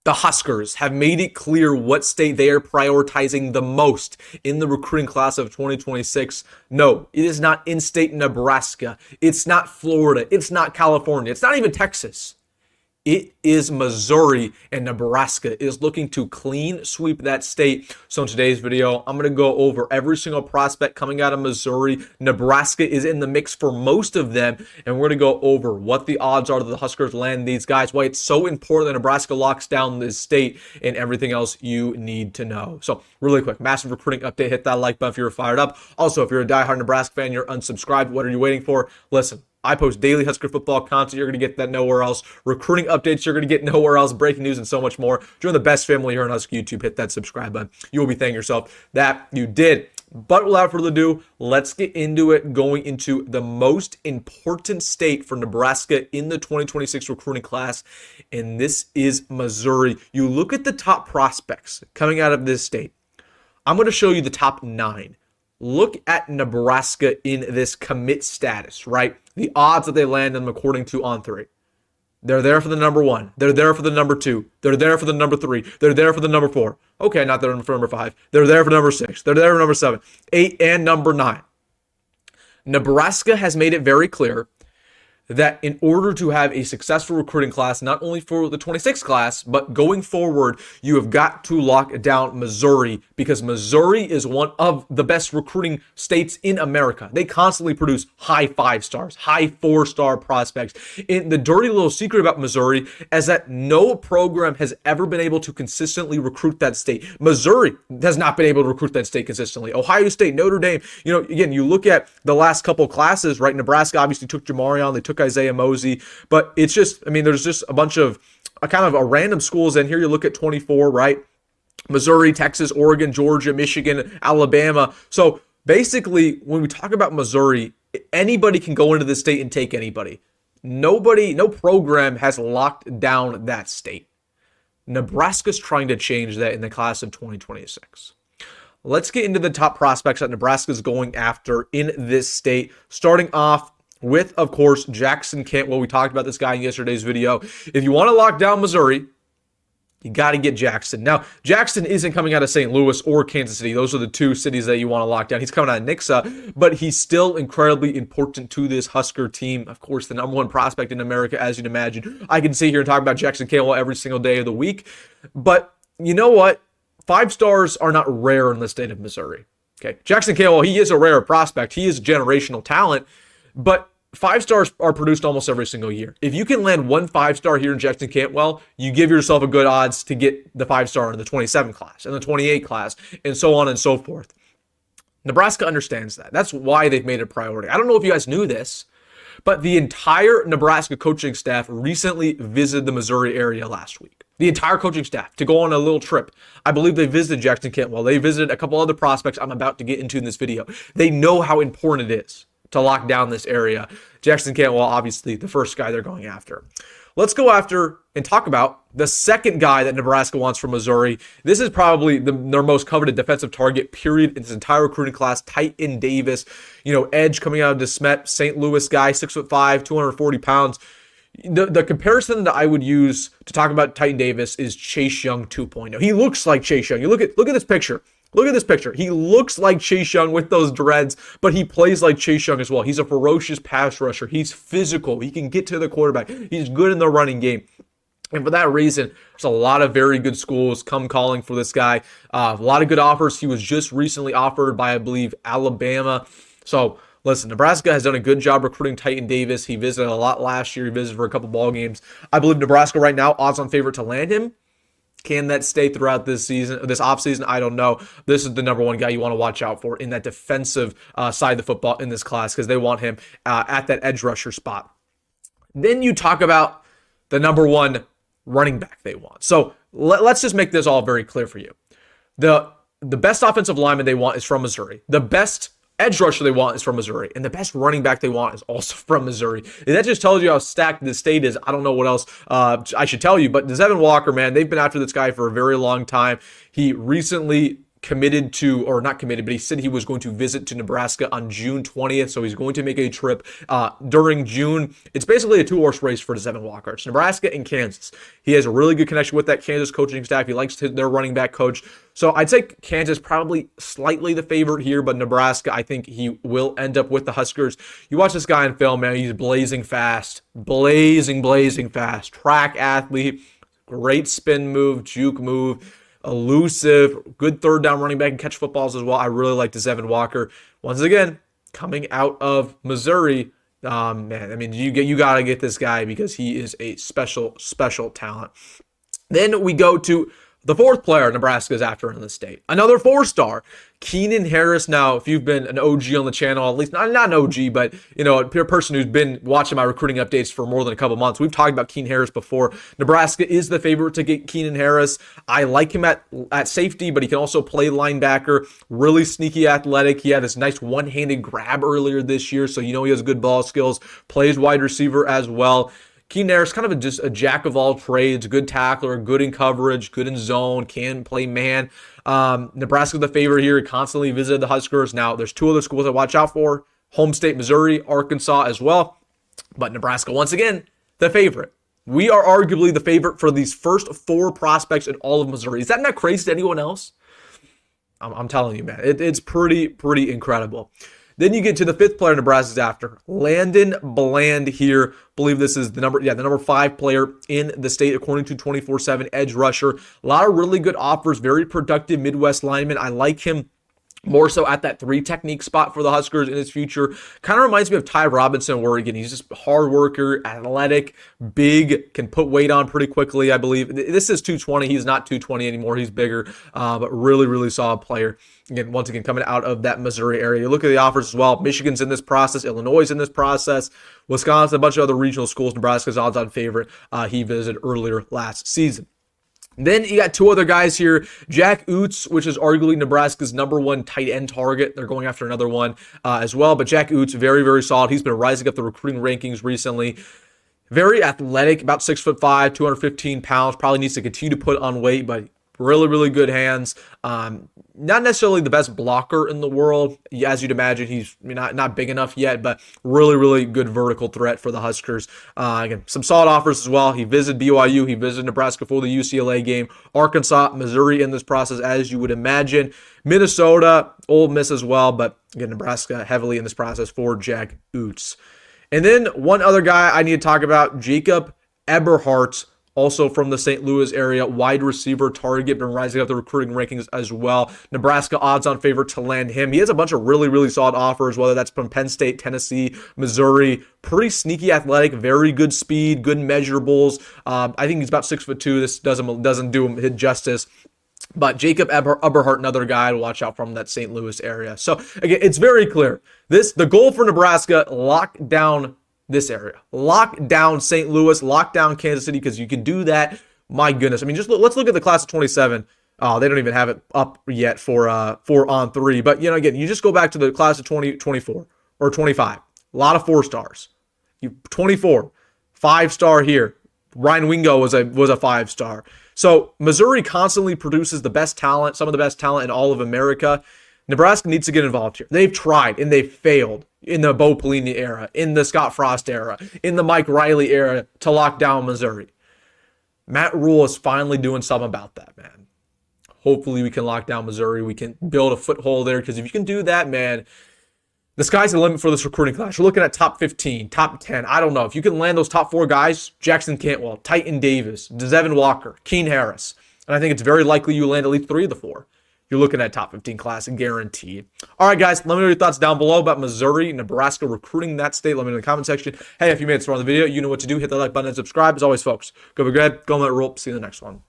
The Huskers have made it clear what state they are prioritizing the most in the recruiting class of 2026. No, it is not in-state Nebraska. It's not Florida. It's not California. It's not even Texas. It is Missouri, and Nebraska is looking to clean sweep that state. So in today's video, I'm going to go over every single prospect coming out of Missouri. Nebraska is in the mix for most of them, and we're going to go over what the odds are that the Huskers land these guys, why it's so important that Nebraska locks down this state, and everything else you need to know. So really quick, massive recruiting update. Hit that like button if you're fired up. Also, if you're a diehard Nebraska fan, you're unsubscribed. What are you waiting for? Listen. I post daily Husker football content. You're going to get that nowhere else. Recruiting updates, you're going to get nowhere else. Breaking news and so much more. Join the best family here on Husker YouTube. Hit that subscribe button. You will be thanking yourself that you did. But without further ado, let's get into it. Going into the most important state for Nebraska in the 2026 recruiting class, and this is Missouri. You look at the top prospects coming out of this state. I'm going to show you the top 9. Look at Nebraska in this commit status, right? The odds that they land them according to On3. They're there for the number 1. They're there for the number 2. They're there for the number 3. They're there for the number 4. Okay, not there for number 5. They're there for number 6. They're there for number 7, 8, and number 9. Nebraska has made it very clear that in order to have a successful recruiting class, not only for the 26 class, but going forward, you have got to lock down Missouri, because Missouri is one of the best recruiting states in America. They constantly produce high 5 stars, high 4-star prospects. And the dirty little secret about Missouri is that no program has ever been able to consistently recruit that state. Missouri has not been able to recruit that state consistently. Ohio State, Notre Dame, again, you look at the last couple classes, right? Nebraska obviously took Jamarion, they took Isaiah Mosey, but it's just, there's just a bunch of kind of a random schools in here. You look at 24, right? Missouri, Texas, Oregon, Georgia, Michigan, Alabama. So basically, when we talk about Missouri, anybody can go into the state and take anybody. No program has locked down that state. Nebraska's trying to change that in the class of 2026. Let's get into the top prospects that Nebraska's going after in this state, starting off with, of course, Jackson Cantwell. We talked about this guy in yesterday's video. If you want to lock down Missouri, you got to get Jackson. Now, Jackson isn't coming out of St. Louis or Kansas City. Those are the 2 cities that you want to lock down. He's coming out of Nixa, but he's still incredibly important to this Husker team. Of course, the number 1 prospect in America, as you'd imagine. I can sit here and talk about Jackson Cantwell every single day of the week, but you know what? 5 stars are not rare in the state of Missouri. Okay, Jackson Cantwell, he is a rare prospect. He is a generational talent. But 5 stars are produced almost every single year. If you can land 1 5-star here in Jackson Cantwell, you give yourself a good odds to get the 5-star in the 27 class and the 28 class and so on and so forth. Nebraska understands that. That's why they've made it a priority. I don't know if you guys knew this, but the entire Nebraska coaching staff recently visited the Missouri area last week. The entire coaching staff to go on a little trip. I believe they visited Jackson Cantwell. They visited a couple other prospects I'm about to get into in this video. They know how important it is to lock down this area. Jackson Cantwell, obviously, the first guy they're going after. Let's go after and talk about the second guy that Nebraska wants from Missouri. This is probably their most coveted defensive target, period, in this entire recruiting class. Titan Davis, edge coming out of DeSmet, St. Louis guy, 6'5", 240 pounds. The comparison that I would use to talk about Titan Davis is Chase Young 2.0. He looks like Chase Young. Look at this picture. Look at this picture. He looks like Chase Young with those dreads, but he plays like Chase Young as well. He's a ferocious pass rusher. He's physical. He can get to the quarterback. He's good in the running game. And for that reason, there's a lot of very good schools come calling for this guy. A lot of good offers. He was just recently offered by, I believe, Alabama. So listen, Nebraska has done a good job recruiting Titan Davis. He visited a lot last year. He visited for a couple ball games. I believe Nebraska right now, odds-on favorite to land him. Can that stay throughout this offseason? I don't know. This is the number 1 guy you want to watch out for in that defensive side of the football in this class, because they want him at that edge rusher spot. Then you talk about the number 1 running back they want. So let's just make this all very clear for you. The best offensive lineman they want is from Missouri. The best edge rusher they want is from Missouri, and the best running back they want is also from Missouri. And that just tells you how stacked this state is. I don't know what else I should tell you, but Devin Walker, man, they've been after this guy for a very long time. He recently committed to, or not committed, but he said he was going to visit to Nebraska on June 20th. So he's going to make a trip during June. It's basically a two-horse race for Devin Walker. It's Nebraska and Kansas. He has a really good connection with that Kansas coaching staff. He likes their running back coach. So I'd say Kansas probably slightly the favorite here, but Nebraska, I think he will end up with the Huskers. You watch this guy in film, man, he's blazing fast. Blazing fast. Track athlete, great spin move, juke move. Elusive, good third down running back and catch footballs as well. I really like Devin Walker. Once again, coming out of Missouri, man, I mean, you got to get this guy because he is a special talent. Then we go to the fourth player Nebraska is after in the state. Another 4-star, Keenan Harris. Now, if you've been an OG on the channel, at least not an OG, but a person who's been watching my recruiting updates for more than a couple months, we've talked about Keenan Harris before. Nebraska is the favorite to get Keenan Harris. I like him at safety, but he can also play linebacker. Really sneaky athletic. He had this nice one-handed grab earlier this year, so he has good ball skills. Plays wide receiver as well. Keenan Harris, kind of just a jack of all trades, good tackler, good in coverage, good in zone, can play man. Nebraska the favorite here. He constantly visited the Huskers. Now, there's two other schools to watch out for. Home state, Missouri, Arkansas as well. But Nebraska, once again, the favorite. We are arguably the favorite for these first 4 prospects in all of Missouri. Is that not crazy to anyone else? I'm telling you, man. It's pretty incredible. Then you get to the 5th player Nebraska's after, Landon Bland here. Believe this is the number 5 player in the state according to 24/7 edge rusher. A lot of really good offers, very productive Midwest lineman. I like him more so at that 3 technique spot for the Huskers in his future. Kind of reminds me of Ty Robinson in Oregon. He's just a hard worker, athletic, big, can put weight on pretty quickly, I believe. This is 220. He's not 220 anymore. He's bigger, but really solid player. Again, once again, coming out of that Missouri area. You look at the offers as well. Michigan's in this process. Illinois is in this process. Wisconsin, a bunch of other regional schools. Nebraska's odds-on favorite. He visited earlier last season. Then you got 2 other guys here. Jack Oots, which is arguably Nebraska's number 1 tight end target. They're going after another one as well. But Jack Oots, very solid. He's been rising up the recruiting rankings recently. Very athletic, about 6'5", 215 pounds. Probably needs to continue to put on weight, but really good hands. Not necessarily the best blocker in the world. As you'd imagine, he's not big enough yet, but really good vertical threat for the Huskers. Again, some solid offers as well. He visited BYU. He visited Nebraska for the UCLA game. Arkansas, Missouri in this process, as you would imagine. Minnesota, Ole Miss as well, but again, Nebraska heavily in this process for Jack Oots. And then one other guy I need to talk about, Jacob Eberhardt, also from the St. Louis area, wide receiver target, been rising up the recruiting rankings as well. Nebraska odds-on favorite to land him. He has a bunch of really solid offers, whether that's from Penn State, Tennessee, Missouri. Pretty sneaky athletic, very good speed, good measurables. I think he's about 6'2". This doesn't do him justice. But Jacob Eberhardt, another guy to watch out from that St. Louis area. So again, it's very clear. The goal for Nebraska, lock down this area. Lock down St. Louis, lock down Kansas City, because you can do that. My goodness. I mean, let's look at the class of 27. Oh, they don't even have it up yet for 4-on-3. But, again, you just go back to the class of 2024 or 25. A lot of 4-stars. 24, 5-star here. Ryan Wingo was a 5-star. So Missouri constantly produces the best talent, some of the best talent in all of America. Nebraska needs to get involved here. They've tried and they've failed in the Bo Pelini era, in the Scott Frost era, in the Mike Riley era to lock down Missouri. Matt Rhule is finally doing something about that, man. Hopefully we can lock down Missouri. We can build a foothold there, because if you can do that, man, the sky's the limit for this recruiting class. You're looking at top 15, top 10. I don't know. If you can land those top 4 guys, Jackson Cantwell, Titan Davis, Devin Walker, Keen Harris, and I think it's very likely you land at least 3 of the 4. You're looking at top 15 class, guaranteed. All right, guys, let me know your thoughts down below about Missouri, Nebraska recruiting that state. Let me know in the comment section. Hey, if you made it far on the video, you know what to do. Hit the like button and subscribe. As always, folks, go be good. Go let Rhule. See you in the next one.